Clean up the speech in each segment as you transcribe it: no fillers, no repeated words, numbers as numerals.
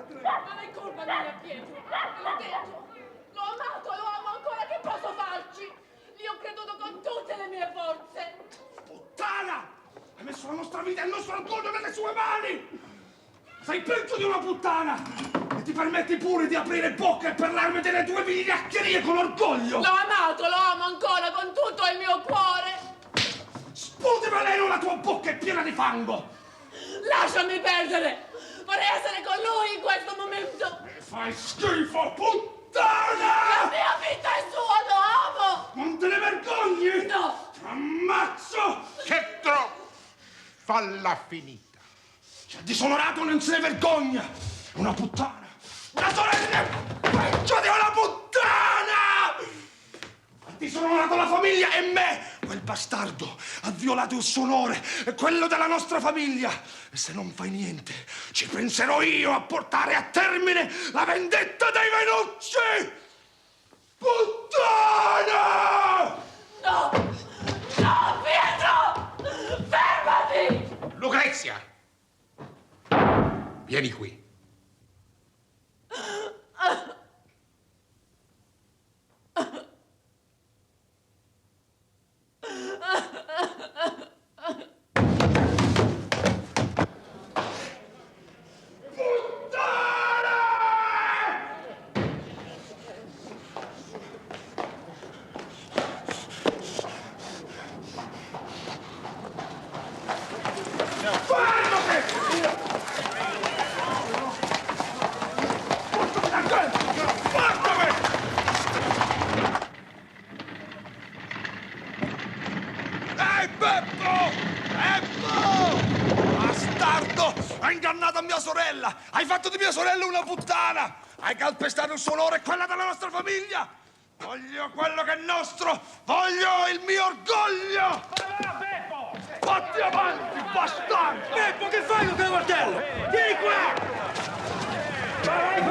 Non è colpa mia, Pietro. L'ho detto. L'ho amato, lo amo ancora. Che posso farci? Gli ho creduto con tutte le mie forze. Puttana! Hai messo la nostra vita e il nostro orgoglio nelle sue mani! Sei peggio di una puttana! E ti permetti pure di aprire bocca e parlarmi delle tue vigliaccherie con orgoglio! L'ho amato, lo amo ancora con tutto il mio cuore. Sputi veleno, la tua bocca è piena di fango! Lasciami perdere! Vorrei essere con lui in questo momento! Mi fai schifo, puttana! La mia vita è sua, lo amo! Non te ne vergogni? No! Ti ammazzo! Cetro! Falla finita! C'è disonorato, non se ne vergogna! Una puttana! Una sorella peggio di una puttana! Ha disonorato la famiglia e me! Quel bastardo ha violato il suo onore e quello della nostra famiglia. E se non fai niente, ci penserò io a portare a termine la vendetta dei Venucci! Puttana! No! No, Pietro! Fermati! Lucrezia! Vieni qui. Hai ingannato mia sorella! Hai fatto di mia sorella una puttana! Hai calpestato il suo onore e quella della nostra famiglia! Voglio quello che è nostro! Voglio il mio orgoglio! Beppo! Fatti avanti, bastardo! Beppo, che fai con quel martello? Vieni qua! Vai,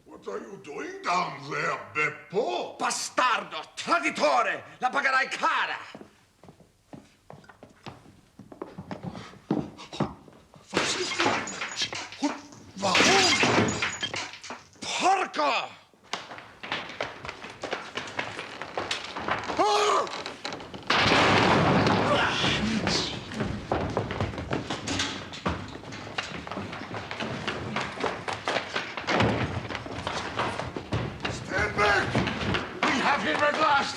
What are you doing down there, Beppo? Bastardo! Traditore! La pagherai cara! Porco! Stand back! We have him at last!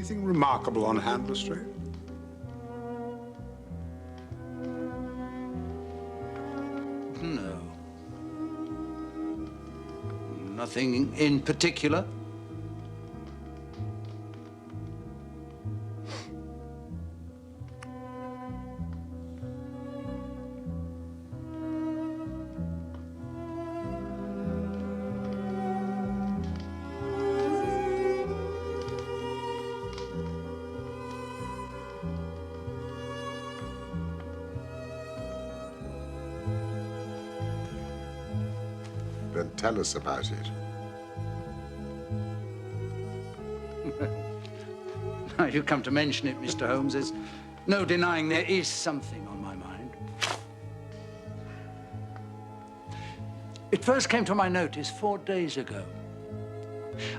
Anything remarkable on hand, Lestrade? No. Nothing in particular. Then tell us about it. Now you come to mention it, Mr. Holmes, there's no denying there is something on my mind. It first came to my notice 4 days ago.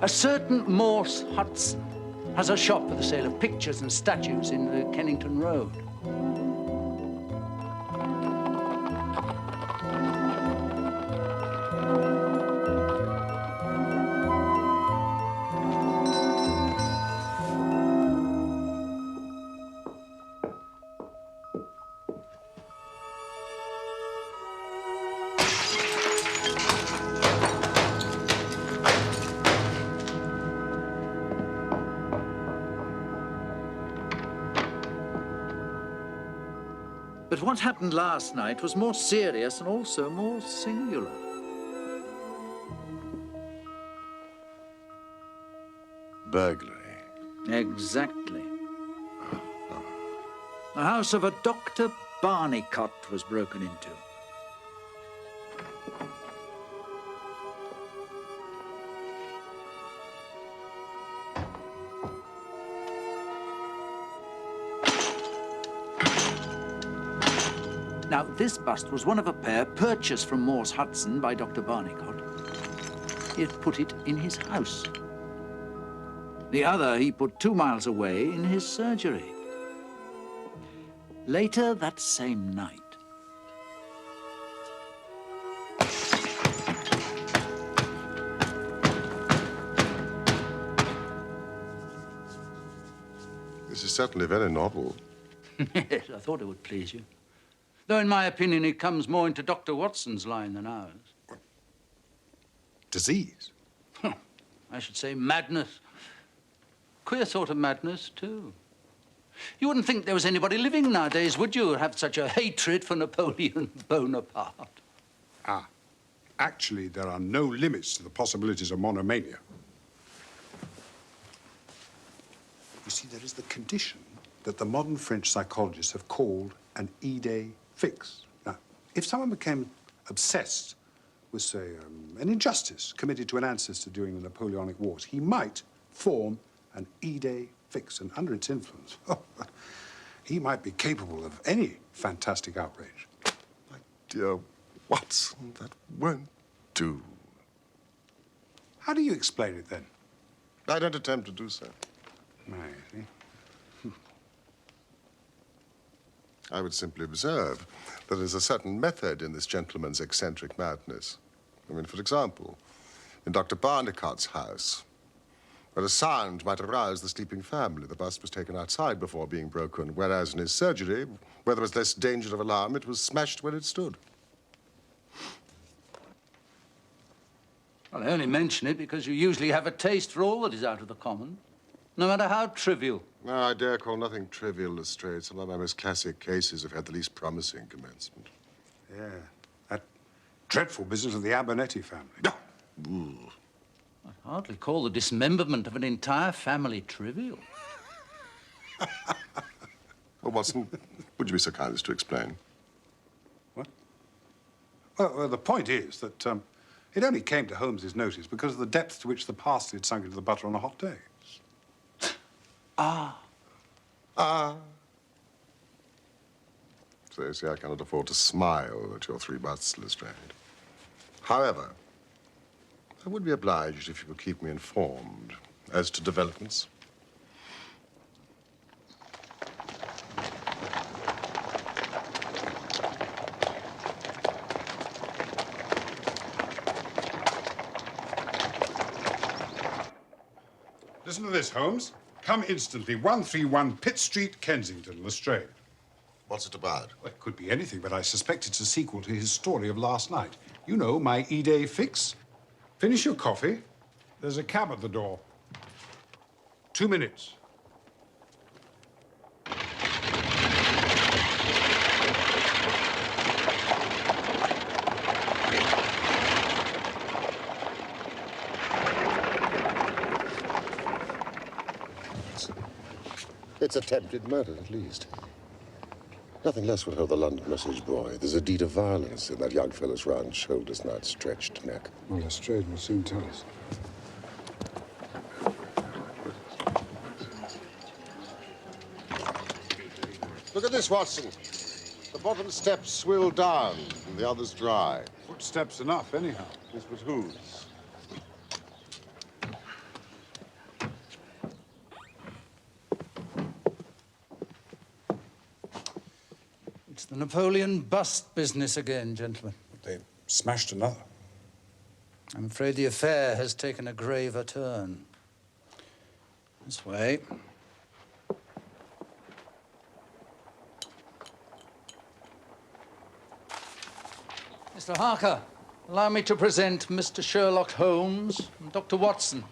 A certain Morse Hudson has a shop for the sale of pictures and statues in the Kennington Road. But what happened last night was more serious and also more singular. Burglary. Exactly. The house of a Dr. Barnicott was broken into. Now, this bust was one of a pair purchased from Morse Hudson by Dr. Barnicott. He had put it in his house. The other he put 2 miles away in his surgery. Later that same night, This is certainly very novel. yes, I thought it would please you. Though, in my opinion, it comes more into Dr. Watson's line than ours. Disease? I should say madness. Queer sort of madness, too. You wouldn't think there was anybody living nowadays, would you, have such a hatred for Napoleon Bonaparte? Ah. Actually, there are no limits to the possibilities of monomania. You see, there is the condition that the modern French psychologists have called an idée fixe. Now, if someone became obsessed with, say, an injustice committed to an ancestor during the Napoleonic Wars, he might form an idée fixe, and under its influence, he might be capable of any fantastic outrage. My dear Watson, that won't do. How do you explain it, then? I don't attempt to do so. I see. I would simply observe that there's a certain method in this gentleman's eccentric madness. I mean, for example, in Dr. Barnicott's house, where a sound might arouse the sleeping family, the bust was taken outside before being broken, whereas in his surgery, where there was less danger of alarm, it was smashed where it stood. Well, I only mention it because you usually have a taste for all that is out of the common, no matter how trivial. No, I dare call nothing trivial, Lestrade. Some of my most classic cases have had the least promising commencement. Yeah, that dreadful business of the Abernethy family. Ooh. I'd hardly call the dismemberment of an entire family trivial. Well, Watson, would you be so kind as to explain? What? Well, the point is that it only came to Holmes's notice because of the depth to which the parsley had sunk into the butter on a hot day. Ah. Ah. So you see, I cannot afford to smile at your 3 busts, Lestrade. However, I would be obliged if you would keep me informed as to developments. Listen to this, Holmes. Come instantly. 131 Pitt Street, Kensington, Lestrade. What's it about? Well, it could be anything, but I suspect it's a sequel to his story of last night. You know, my E-Day fix. Finish your coffee. There's a cab at the door. 2 minutes. It's attempted murder, at least. Nothing less would hold the London message boy. There's a deed of violence in that young fellow's round shoulders and that stretched neck. Well, Lestrade will soon tell us. Look at this, Watson. The bottom steps swill down and the others dry. Footsteps enough, anyhow. This was whose? It's the Napoleon bust business again, gentlemen. They smashed another. I'm afraid the affair has taken a graver turn. This way. Mr. Harker, allow me to present Mr. Sherlock Holmes and Dr. Watson.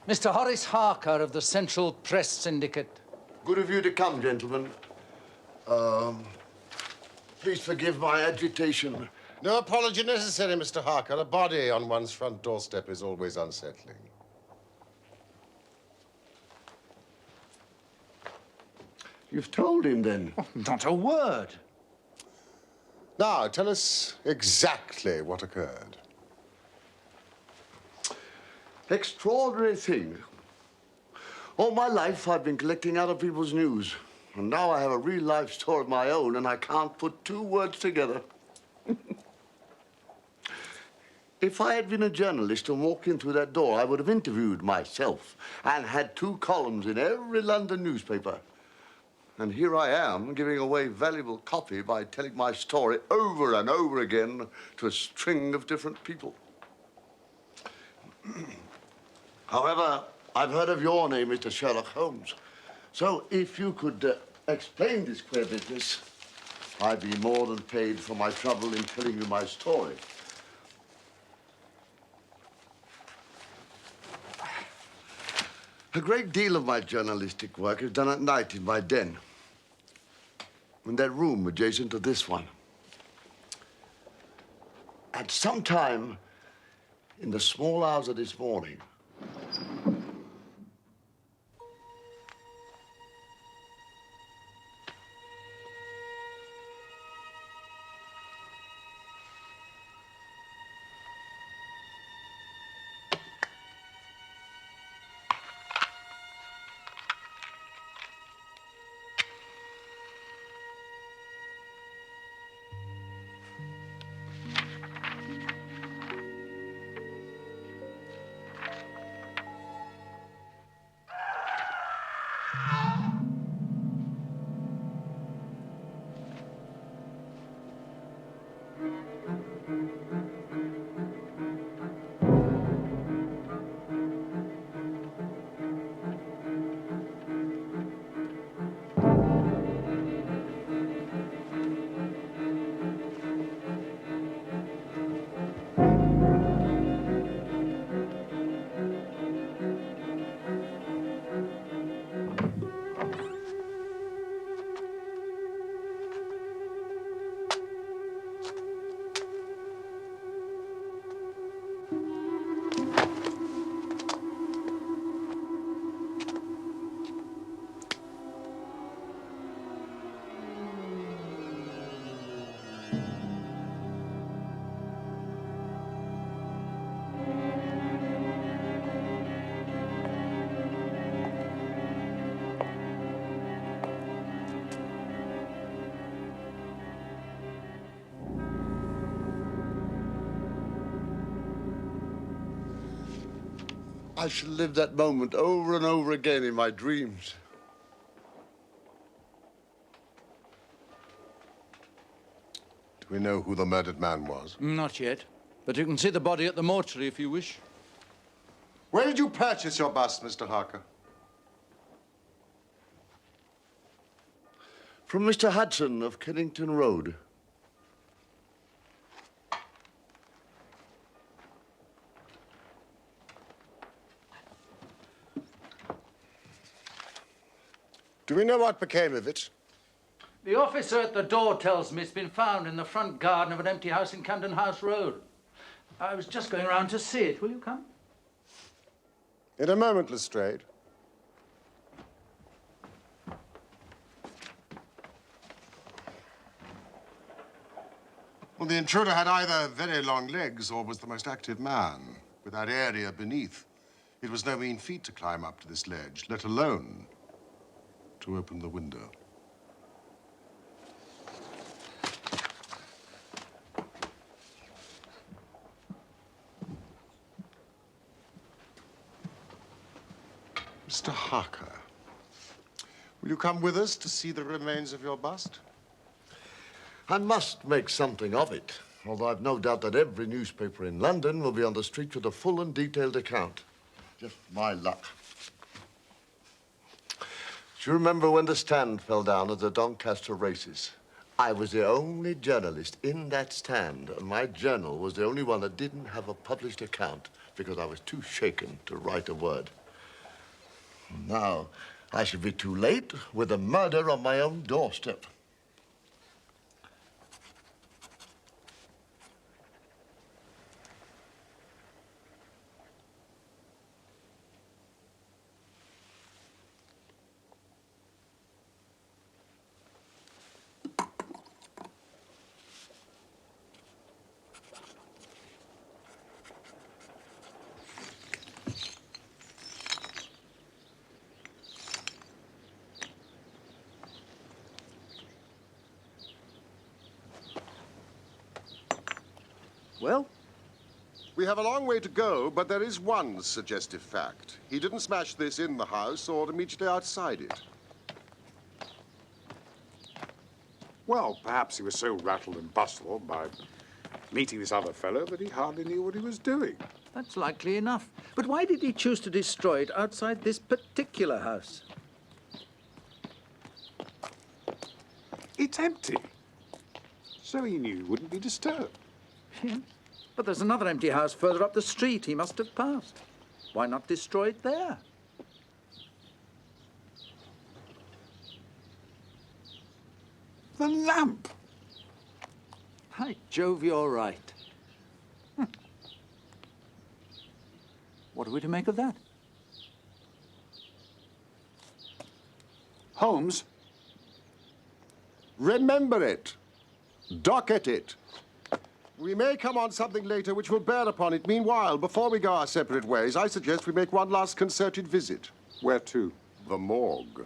Mr. Horace Harker of the Central Press Syndicate. Good of you to come, gentlemen. Please forgive my agitation. No apology necessary, Mr. Harker. A body on one's front doorstep is always unsettling. You've told him, then? Oh, not a word. Now, tell us exactly what occurred. Extraordinary thing. All my life, I've been collecting other people's news. And now I have a real-life story of my own, and I can't put 2 words together. If I had been a journalist and walked in through that door, I would have interviewed myself and had 2 columns in every London newspaper. And here I am, giving away valuable copy by telling my story over and over again to a string of different people. However, I've heard of your name, Mr. Sherlock Holmes. So if you could explain this queer business, I'd be more than paid for my trouble in telling you my story. A great deal of my journalistic work is done at night in my den, in that room adjacent to this one. At some time in the small hours of this morning, I shall live that moment over and over again in my dreams. Do we know who the murdered man was? Not yet, but you can see the body at the mortuary if you wish. Where did you purchase your bust, Mr. Harker? From Mr. Hudson of Kennington Road. Do we know what became of it? The officer at the door tells me it's been found in the front garden of an empty house in Camden House Road. I was just going round to see it. Will you come? In a moment, Lestrade. Well, the intruder had either very long legs or was the most active man, with that area beneath. It was no mean feat to climb up to this ledge, let alone to open the window. Mr. Harker, will you come with us to see the remains of your bust? I must make something of it, although I've no doubt that every newspaper in London will be on the street with a full and detailed account. Just my luck. Do you remember when the stand fell down at the Doncaster races? I was the only journalist in that stand, and my journal was the only one that didn't have a published account because I was too shaken to write a word. Now, I should be too late with a murder on my own doorstep. Well? We have a long way to go, but there is one suggestive fact. He didn't smash this in the house or immediately outside it. Well, perhaps he was so rattled and bustled by meeting this other fellow that he hardly knew what he was doing. That's likely enough. But why did he choose to destroy it outside this particular house? It's empty. So he knew he wouldn't be disturbed. Yes. But there's another empty house further up the street he must have passed. Why not destroy it there? The lamp! By Jove, you're right. What are we to make of that? Holmes? Remember it. Docket it. We may come on something later which will bear upon it. Meanwhile, before we go our separate ways, I suggest we make one last concerted visit. Where to? The morgue.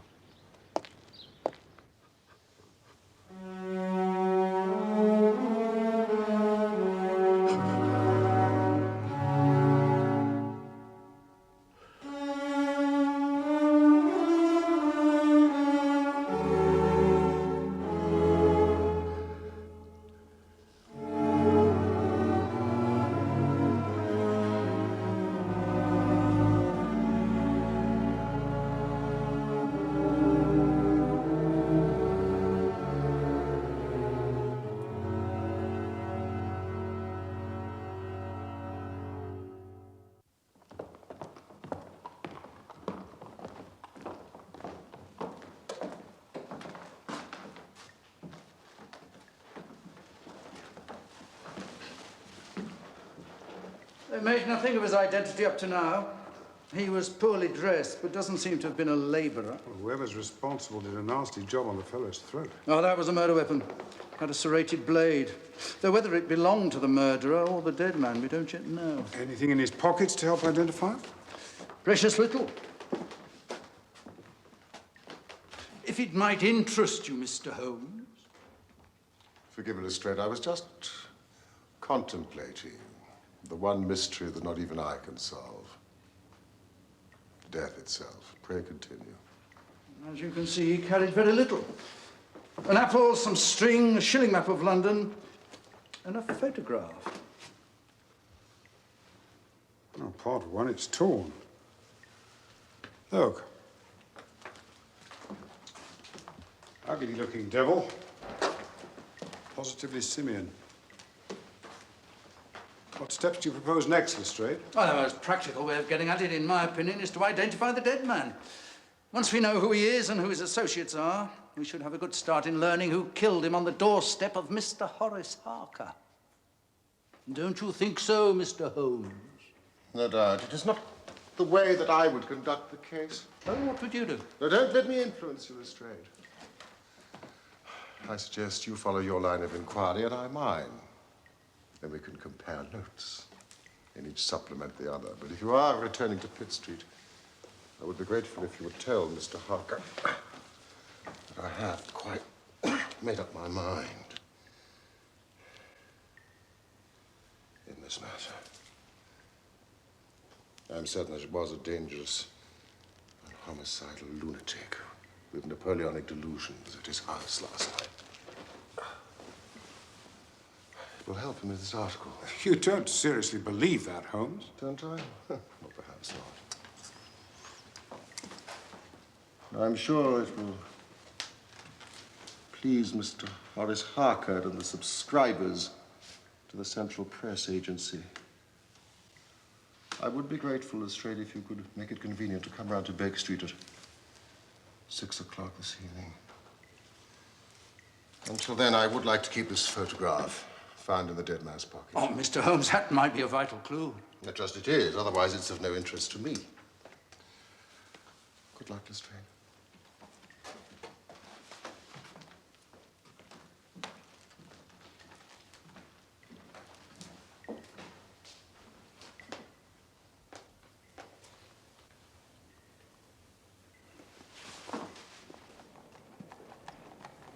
They made nothing of his identity up to now. He was poorly dressed, but doesn't seem to have been a labourer. Well, whoever's responsible did a nasty job on the fellow's throat. Oh, that was a murder weapon. Had a serrated blade. Though whether it belonged to the murderer or the dead man, we don't yet know. Anything in his pockets to help identify him? Precious little. If it might interest you, Mr. Holmes. Forgive me, Lestrade, I was just contemplating the one mystery that not even I can solve. Death itself. Pray continue. As you can see, he carried very little. An apple, some string, a shilling map of London, and a photograph. Oh, part of one, it's torn. Look. Ugly-looking devil. Positively simian. What steps do you propose next, Lestrade? Well, the most practical way of getting at it, in my opinion, is to identify the dead man. Once we know who he is and who his associates are, we should have a good start in learning who killed him on the doorstep of Mr. Horace Harker. Don't you think so, Mr. Holmes? No doubt. It is not the way that I would conduct the case. Oh, what would you do? No, don't let me influence you, Lestrade. I suggest you follow your line of inquiry and I mine. Then we can compare notes and each supplement the other. But if you are returning to Pitt Street, I would be grateful if you would tell Mr. Harker that I have quite made up my mind in this matter. I'm certain that it was a dangerous and homicidal lunatic with Napoleonic delusions at his house last night. It will help him with this article. You don't seriously believe that, Holmes? Don't I? Well, perhaps not. I'm sure it will please Mr. Horace Harker and the subscribers to the Central Press Agency. I would be grateful, Lestrade, if you could make it convenient to come round to Baker Street at 6 o'clock this evening. Until then, I would like to keep this photograph found in the dead man's pocket. Oh, Mr. Holmes, that might be a vital clue. Not just it is, otherwise it's of no interest to me. Good luck, Lestrade.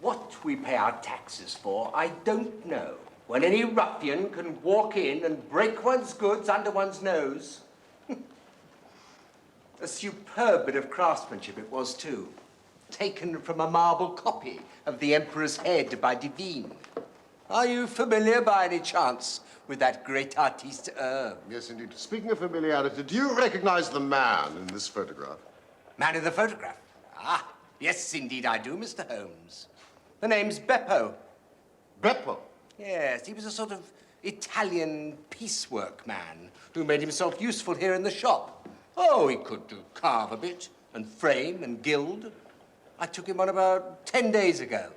What we pay our taxes for, I don't know. When any ruffian can walk in and break one's goods under one's nose. A superb bit of craftsmanship it was, too. Taken from a marble copy of the Emperor's head by Divine. Are you familiar, by any chance, with that great artiste? Yes, indeed. Speaking of familiarity, do you recognize the man in this photograph? Man in the photograph? Ah, yes, indeed I do, Mr. Holmes. The name's Beppo. Beppo? Yes, he was a sort of Italian piecework man who made himself useful here in the shop. Oh, he could carve a bit and frame and gild. I took him on about 10 days ago,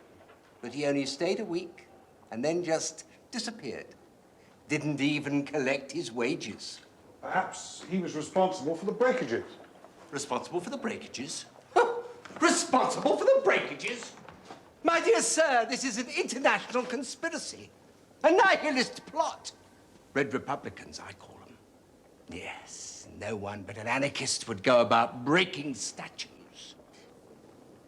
but he only stayed a week and then just disappeared. Didn't even collect his wages. Perhaps he was responsible for the breakages. Responsible for the breakages? Responsible for the breakages? My dear sir, this is an international conspiracy. A nihilist plot. Red Republicans, I call them. Yes, no one but an anarchist would go about breaking statues.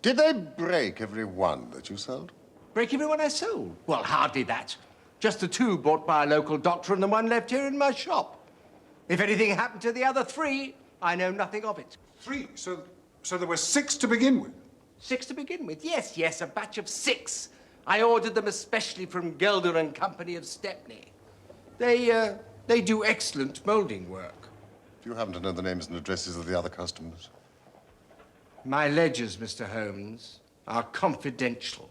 Did they break every one that you sold? Break every one I sold? Well, hardly that. Just the 2 bought by a local doctor and the 1 left here in my shop. If anything happened to the other 3, I know nothing of it. 3? So there were 6 to begin with? 6 to begin with? Yes, yes, a batch of 6. I ordered them especially from Gelder and Company of Stepney. They do excellent molding work. Do you happen to know the names and addresses of the other customers? My ledgers, Mr. Holmes, are confidential.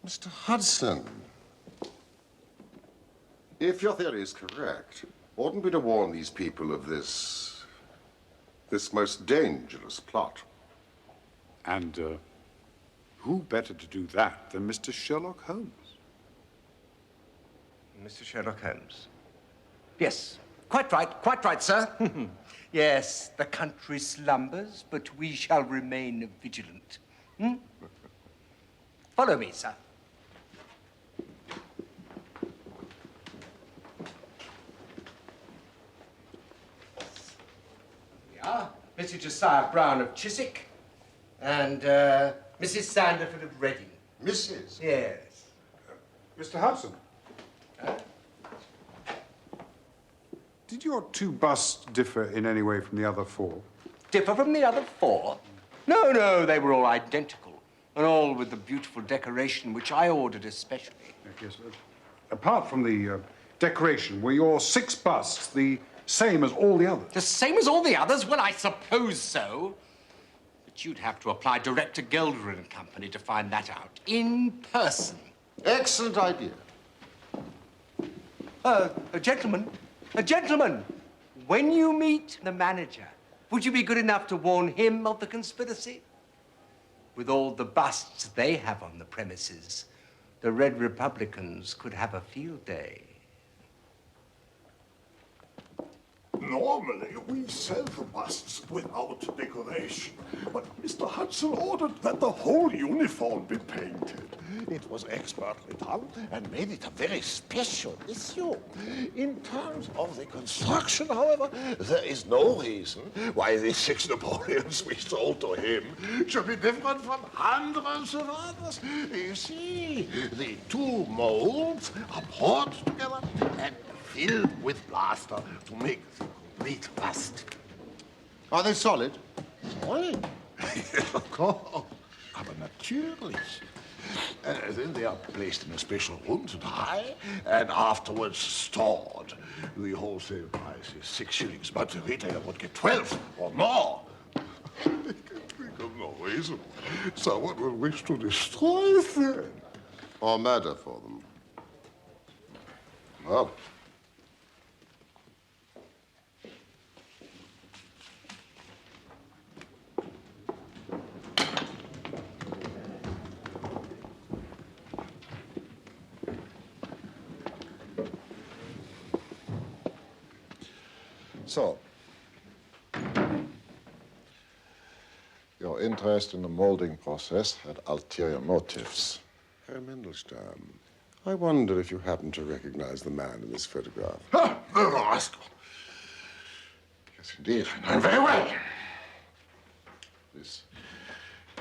Mr. Hudson, if your theory is correct, oughtn't we to warn these people of this most dangerous plot? And who better to do that than Mr. Sherlock Holmes? Mr. Sherlock Holmes? Yes, quite right, sir. Yes, the country slumbers, but we shall remain vigilant. Follow me, sir. Mr. Josiah Brown of Chiswick and Mrs. Sanderford of Reading. Mrs.? Yes. Mr. Hudson? Did your 2 busts differ in any way from the other 4? Differ from the other 4? No, they were all identical, and all with the beautiful decoration which I ordered especially. Yes, apart from the decoration, were your 6 busts the same as all the others? The same as all the others? Well, I suppose so. But you'd have to apply direct to Gelder and Company to find that out in person. Excellent idea. A gentleman, when you meet the manager, would you be good enough to warn him of the conspiracy? With all the busts they have on the premises, the Red Republicans could have a field day. Normally, we sell the busts without decoration, but Mr. Hudson ordered that the whole uniform be painted. It was expertly done and made it a very special issue. In terms of the construction, however, there is no reason why the Six Napoleons we sold to him should be different from hundreds of others. You see, the two molds are poured together and filled with plaster to make the complete bust. Are they solid? Solid? Of course. Aber natürlich. Then they are placed in a special room to dry and afterwards stored. The wholesale price is 6 shillings, but the retailer would get 12 or more. I can think of no reason someone would wish to destroy them. Or murder for them? Well. So, your interest in the molding process had ulterior motives. Herr Mandelstam, I wonder if you happen to recognize the man in this photograph. Ah, the rascal. Yes, indeed. I know him very well. This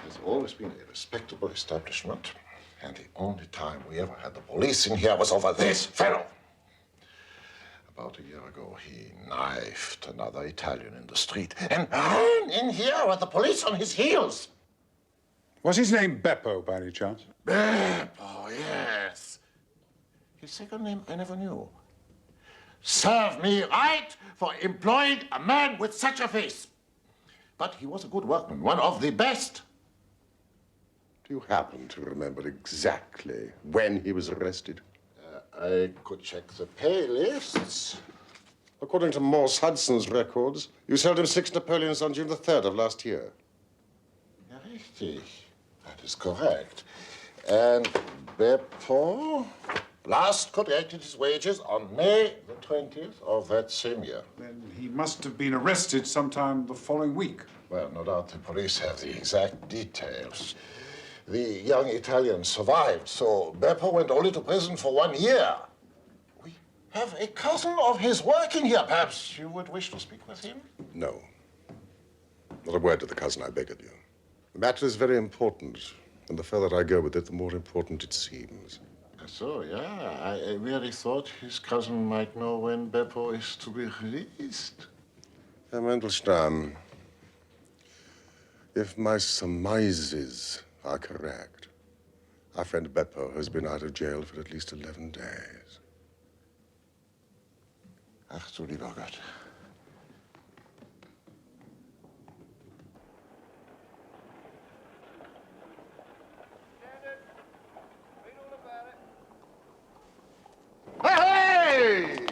has always been a respectable establishment, and the only time we ever had the police in here was over this fellow. About a year ago, he knifed another Italian in the street and ran in here with the police on his heels. Was his name Beppo, by any chance? Beppo, yes. His second name I never knew. Serve me right for employing a man with such a face. But he was a good workman, one of the best. Do you happen to remember exactly when he was arrested? I could check the pay lists. According to Morse Hudson's records, you sold him 6 Napoleons on June the 3rd of last year. Ja, richtig. That is correct. And Beppo last collected his wages on May the 20th of that same year. Then he must have been arrested sometime the following week. Well, no doubt the police have the exact details. The young Italian survived, so Beppo went only to prison for 1 year. We have a cousin of his working here. Perhaps you would wish to speak with him? No. Not a word to the cousin, I beg of you. The matter is very important, and the further I go with it, the more important it seems. So, yeah, I really thought his cousin might know when Beppo is to be released. Herr Mandelstam, if my surmises are correct, our friend Beppo has been out of jail for at least 11 days. Ach du lieber Gott. Hey!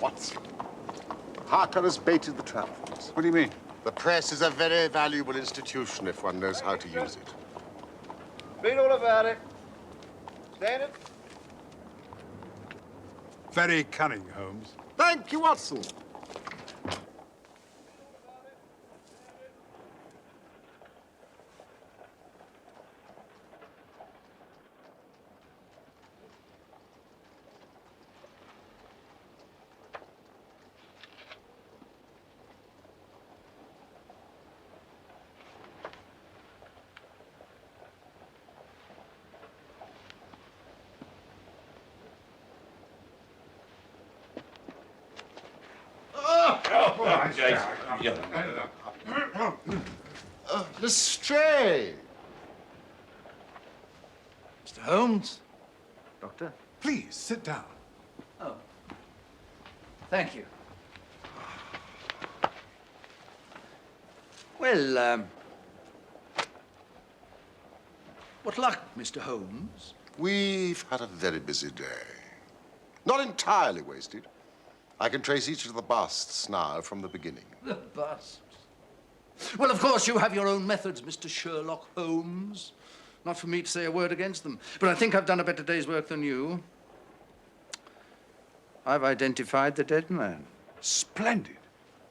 Watson, Harker has baited the trap for us. What do you mean? The press is a very valuable institution if one knows how to use it. Read all about it. Standard? Very cunning, Holmes. Thank you, Watson. Lestrade. Mr. Holmes? Doctor? Please, sit down. Oh. Thank you. Well, What luck, Mr. Holmes? We've had a very busy day. Not entirely wasted. I can trace each of the busts now from the beginning. The busts? Well, of course, you have your own methods, Mr. Sherlock Holmes. Not for me to say a word against them, but I think I've done a better day's work than you. I've identified the dead man. Splendid.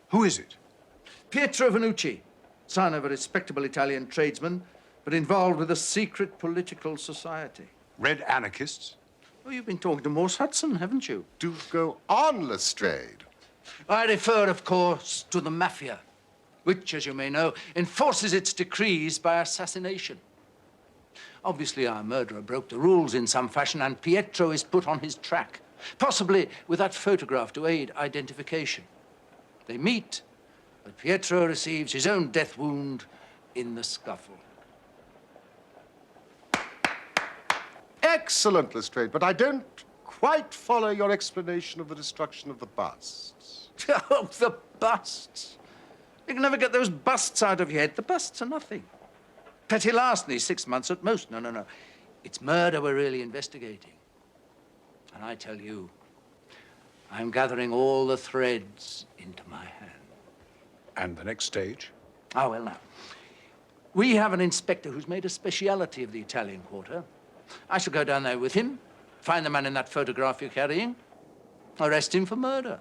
Who is it? Pietro Vannucci, son of a respectable Italian tradesman, but involved with a secret political society. Red anarchists? Oh, you've been talking to Morse Hudson, haven't you? Do go on, Lestrade. I refer, of course, to the mafia, which, as you may know, enforces its decrees by assassination. Obviously, our murderer broke the rules in some fashion, and Pietro is put on his track, possibly with that photograph to aid identification. They meet, but Pietro receives his own death wound in the scuffle. Excellent, Lestrade, but I don't quite follow your explanation of the destruction of the busts. Oh, the busts. You can never get those busts out of your head. The busts are nothing. Petty larceny, 6 months at most. No. It's murder we're really investigating. And I tell you, I'm gathering all the threads into my hand. And the next stage? Ah, well, now. We have an inspector who's made a speciality of the Italian quarter. I shall go down there with him, find the man in that photograph you're carrying, arrest him for murder.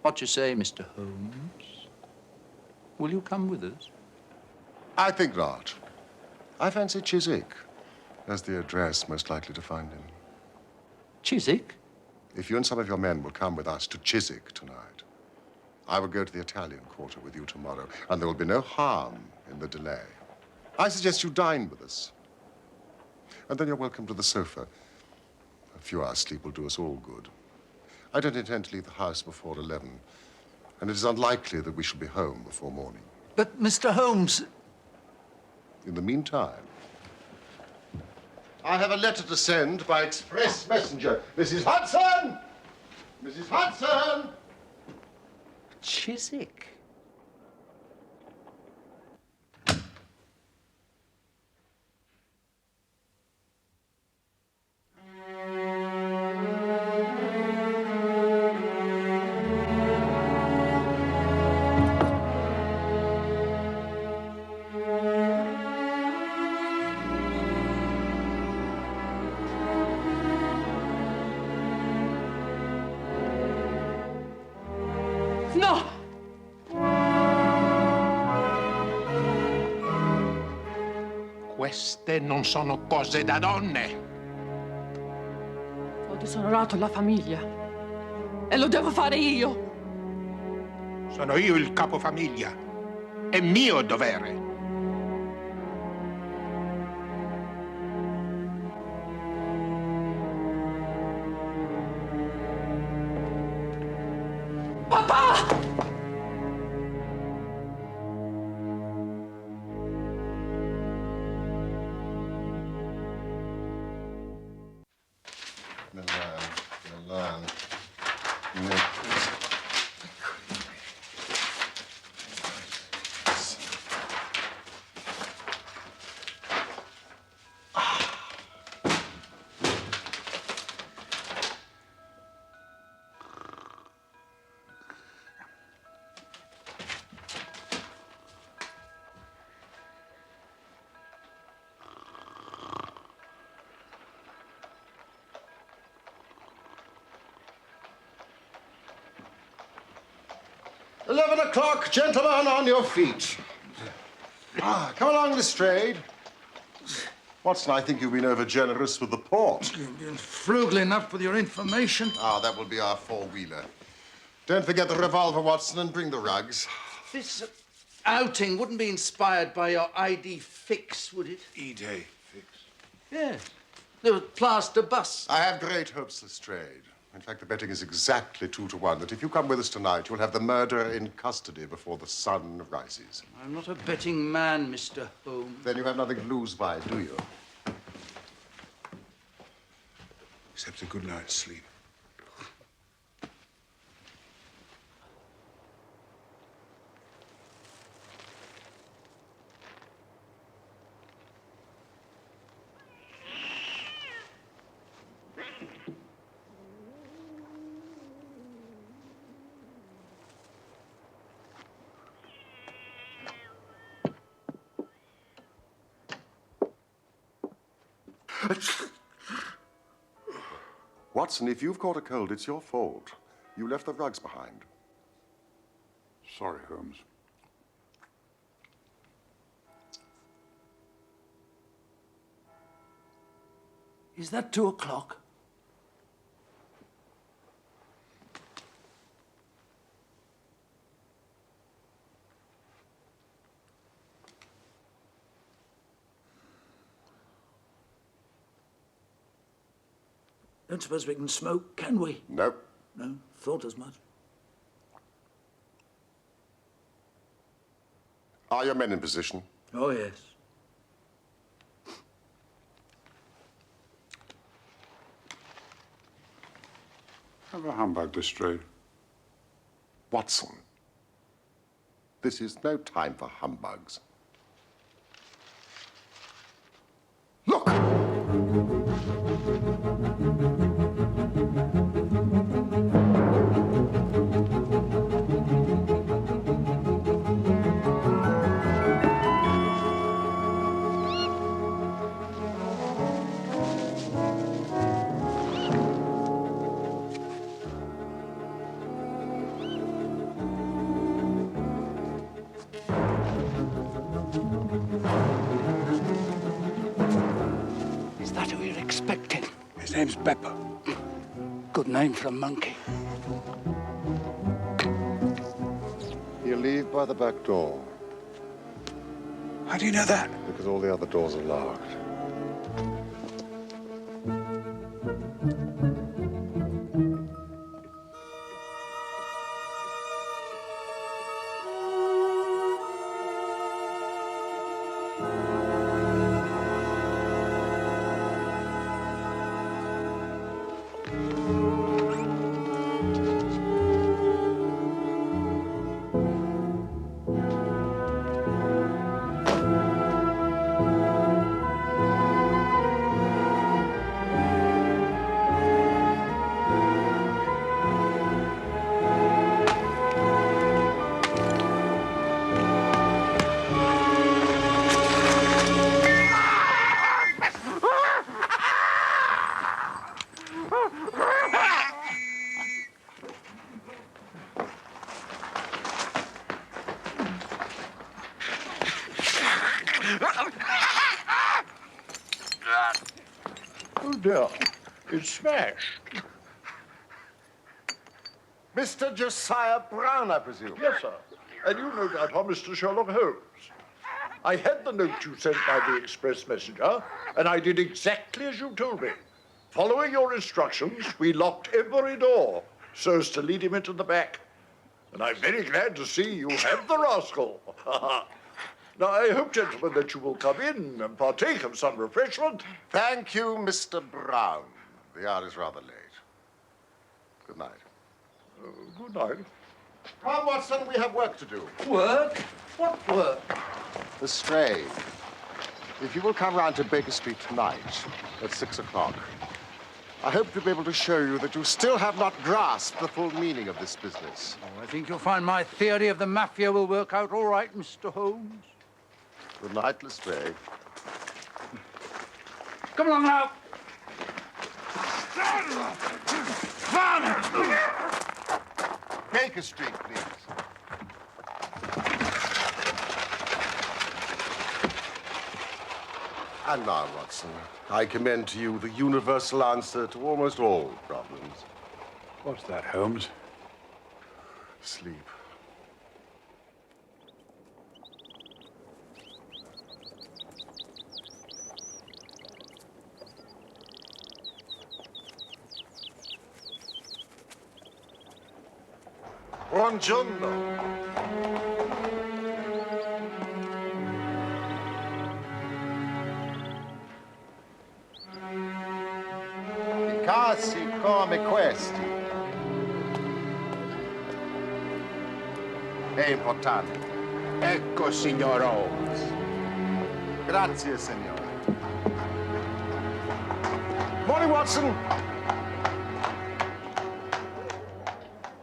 What you say, Mr. Holmes? Will you come with us? I think not. I fancy Chiswick as the address most likely to find him. Chiswick? If you and some of your men will come with us to Chiswick tonight, I will go to the Italian quarter with you tomorrow, and there will be no harm in the delay. I suggest you dine with us. And then you're welcome to the sofa. A few hours' sleep will do us all good. I don't intend to leave the house before 11, and it is unlikely that we shall be home before morning. But, Mr. Holmes... In the meantime, I have a letter to send by express messenger. Mrs. Hudson! Mrs. Hudson! Chiswick? No! Queste non sono cose da donne. Ho disonorato la famiglia. E lo devo fare io. Sono io il capofamiglia. È mio dovere. Papà! Milan. O'clock, gentlemen, on your feet. Come along, Lestrade. Watson, I think you've been over-generous with the port. You've been frugal enough with your information. That will be our four-wheeler. Don't forget the revolver, Watson, and bring the rugs. This outing wouldn't be inspired by your ID fix, would it? E-Day fix. Yes. There were plaster busts. I have great hopes, Lestrade. In fact, the betting is exactly 2-1 that if you come with us tonight, you'll have the murderer in custody before the sun rises. I'm not a betting man, Mr. Holmes. Then you have nothing to lose by it, do you? Except a good night's sleep. Watson, if you've caught a cold, it's your fault. You left the rugs behind. Sorry, Holmes. Is that 2 o'clock? Don't suppose we can smoke, can we? No. No, thought as much. Are your men in position? Oh, yes. Have a humbug, Lestrade. Watson, this is no time for humbugs. Look! Is that who you're expecting? His name's Beppo. Good name for a monkey. He'll leave by the back door. How do you know that? Because all the other doors are locked. Oh dear, it's smashed. Mr. Josiah Brown, I presume? Yes, sir. And you no doubt are Mr. Sherlock Holmes. I had the note you sent by the express messenger, and I did exactly as you told me. Following your instructions, we locked every door so as to lead him into the back. And I'm very glad to see you have the rascal. Now, I hope, gentlemen, that you will come in and partake of some refreshment. Thank you, Mr. Brown. The hour is rather late. Good night. Good night. Come on, Watson, we have work to do. Work? What work? Lestrade, if you will come round to Baker Street tonight at 6 o'clock, I hope to be able to show you that you still have not grasped the full meaning of this business. Oh, I think you'll find my theory of the mafia will work out all right, Mr. Holmes. Good night, Lestrade. Come along now. Baker Street, please. And now, Watson, I commend to you the universal answer to almost all problems. What's that, Holmes? Sleep. Buongiorno. I casi come questi è importante. Ecco, signor Holmes. Grazie, signore. Morning, Watson.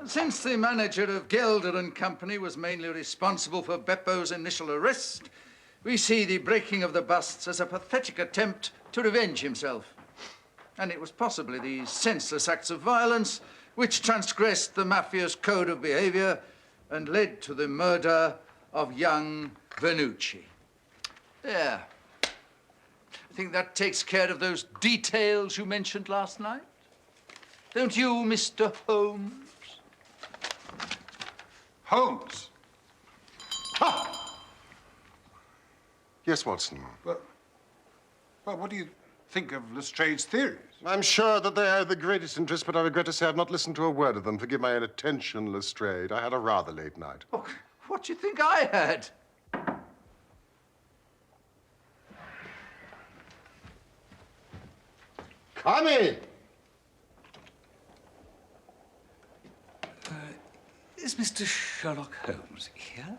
Since the manager of Gelder and Company was mainly responsible for Beppo's initial arrest, We see the breaking of the busts as a pathetic attempt to revenge himself. And it was possibly these senseless acts of violence which transgressed the mafia's code of behavior and led to the murder of young Vernucci. There. I think that takes care of those details you mentioned last night. Don't you, Mr. Holmes? Holmes? Ha! Yes, Watson. Well, what do you think of Lestrade's theories? I'm sure that they are of the greatest interest, but I regret to say I've not listened to a word of them. Forgive my inattention, Lestrade. I had a rather late night. Oh, what do you think I had? Come in! Is Mr. Sherlock Holmes here?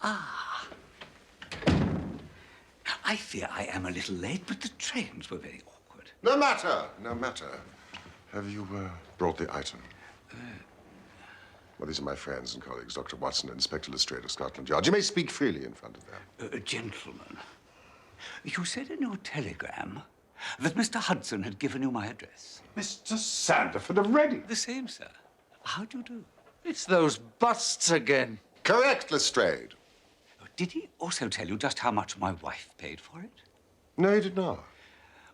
Ah. I fear I am a little late, but the trains were very awkward. No matter, no matter. Have you brought the item? Well, these are my friends and colleagues, Dr. Watson and Inspector Lestrade of Scotland Yard. You may speak freely in front of them. Gentlemen, you said in your telegram that Mr. Hudson had given you my address. Mr. Sandford of Reading. The same, sir. How do you do? It's those busts again. Correct, Lestrade. Did he also tell you just how much my wife paid for it? No, he did not.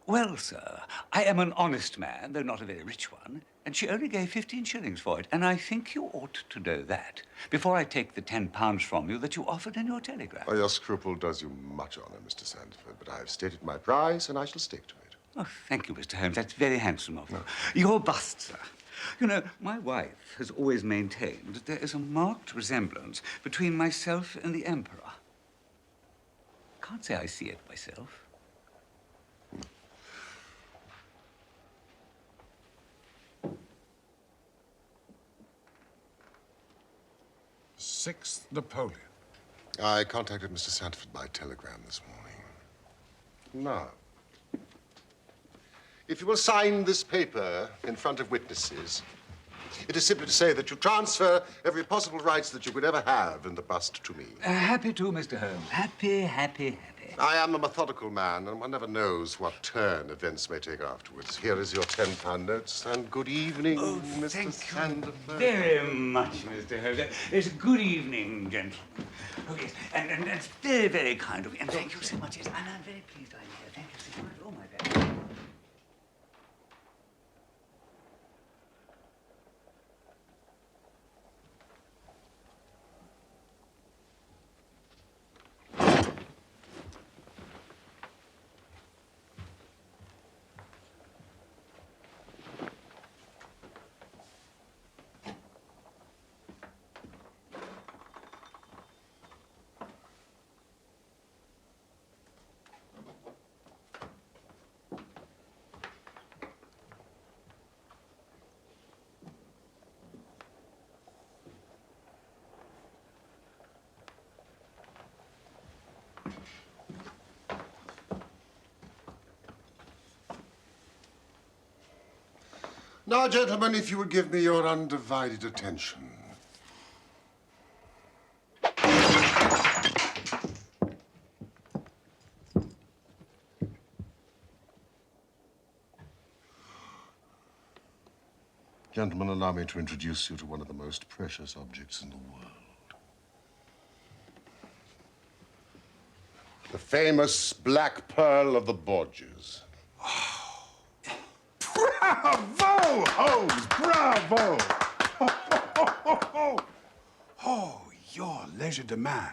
Well, sir, I am an honest man, though not a very rich one, and she only gave 15 shillings for it, and I think you ought to know that before I take the £10 from you that you offered in your telegram. Oh, your scruple does you much honor, Mr. Sandford, but I have stated my price, and I shall stick to it. Oh, thank you, Mr. Holmes. That's very handsome of you. No. Your bust, sir. You know, my wife has always maintained that there is a marked resemblance between myself and the Emperor. Can't say I see it myself. Six Napoleon. I contacted Mr. Sandford by telegram this morning. Now, if you will sign this paper in front of witnesses, it is simply to say that you transfer every possible rights that you could ever have in the bust to me. Happy to, Mr. Holmes. Happy, happy, happy. I am a methodical man, and one never knows what turn events may take afterwards. Here is your £10 notes, and good evening, Mr. Sandford. Very much, Mr. Holmes. It's good evening, gentlemen. Oh, yes, and it's very, very kind of you. And thank you so much. Yes, and I'm very pleased I'm here. Thank you so much. Oh, my God. Now, gentlemen, if you would give me your undivided attention. Gentlemen, allow me to introduce you to one of the most precious objects in the world. The famous Black Pearl of the Borgias. Bravo, Holmes! Bravo! Oh, your legerdemain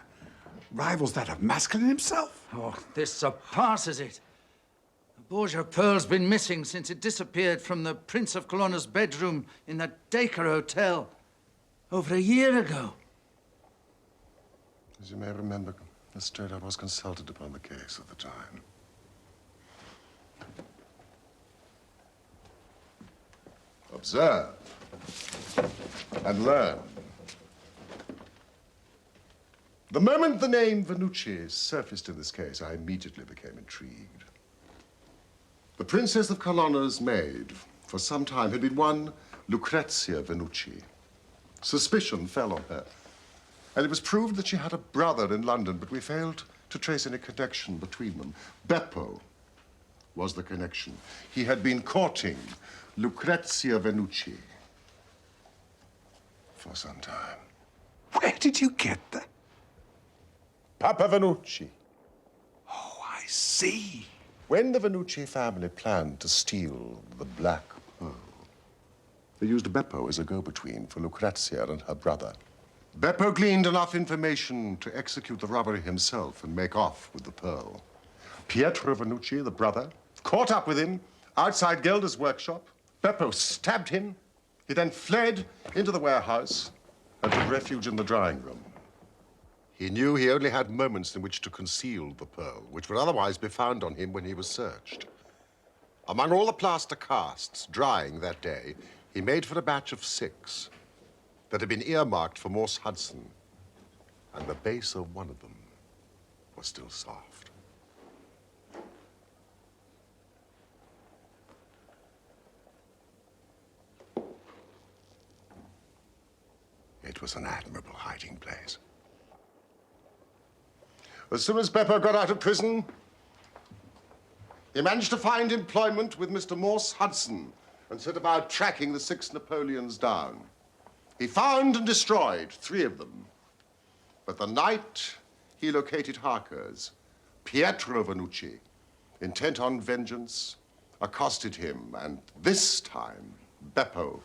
rivals that of Masculine himself. Oh, this surpasses it. The Borgia pearl's been missing since it disappeared from the Prince of Colonna's bedroom in the Dacre Hotel over a year ago. As you may remember, Lestrade, I was consulted upon the case at the time. Observe and learn. The moment the name Vernucci surfaced in this case, I immediately became intrigued. The Princess of Colonna's maid, for some time, had been one Lucrezia Vernucci. Suspicion fell on her. And it was proved that she had a brother in London, but we failed to trace any connection between them. Beppo was the connection. He had been courting Lucrezia Venucci for some time. Where did you get that? Papa Venucci. Oh, I see. When the Venucci family planned to steal the Black Pearl, they used Beppo as a go-between for Lucrezia and her brother. Beppo gleaned enough information to execute the robbery himself and make off with the pearl. Pietro Venucci, the brother, caught up with him outside Gelder's workshop. Beppo stabbed him. He then fled into the warehouse and took refuge in the drawing room. He knew he only had moments in which to conceal the pearl, which would otherwise be found on him when he was searched. Among all the plaster casts drying that day, he made for a batch of 6 that had been earmarked for Morse Hudson, and the base of one of them was still soft. It was an admirable hiding place. As soon as Beppo got out of prison, he managed to find employment with Mr. Morse Hudson and set about tracking the 6 Napoleons down. He found and destroyed 3 of them. But the night he located Harker's, Pietro Venucci, intent on vengeance, accosted him, and this time, Beppo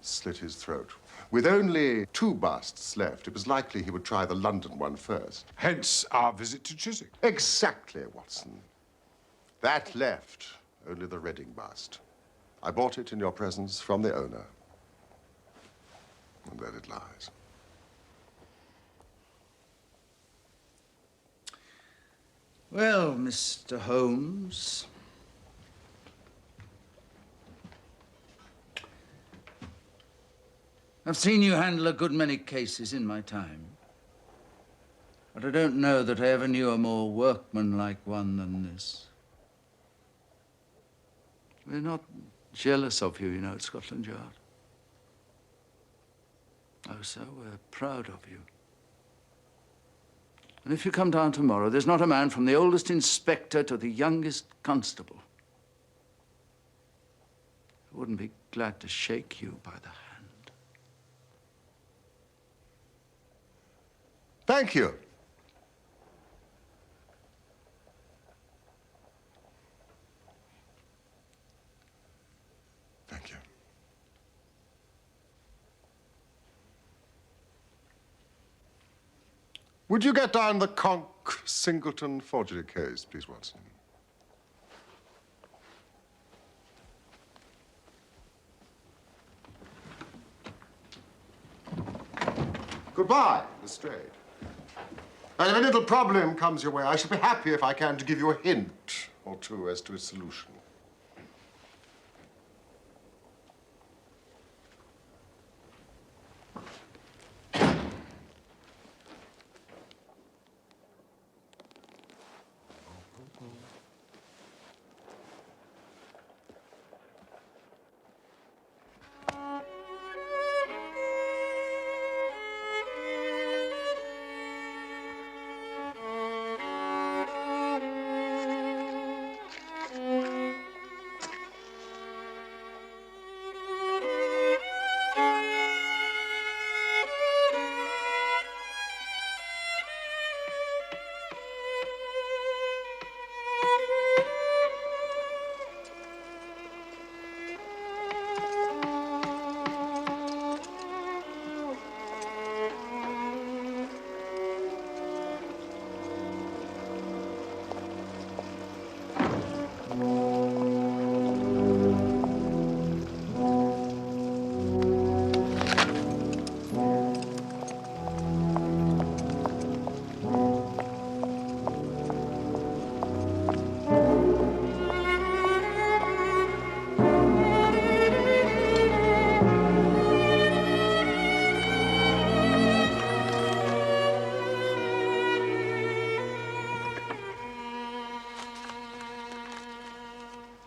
slit his throat. With only 2 busts left, it was likely he would try the London one first. Hence our visit to Chiswick. Exactly, Watson. That left only the Reading bust. I bought it in your presence from the owner. And there it lies. Well, Mr. Holmes, I've seen you handle a good many cases in my time, but I don't know that I ever knew a more workmanlike one than this. We're not jealous of you, you know, at Scotland Yard. Oh, so we're proud of you. And if you come down tomorrow, there's not a man from the oldest inspector to the youngest constable who wouldn't be glad to shake you by the hand. Thank you. Thank you. Would you get down the Conk-Singleton forgery case, please, Watson? Goodbye, Lestrade. And if a little problem comes your way, I shall be happy if I can to give you a hint or 2 as to its solution.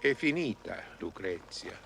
È finita, Lucrezia.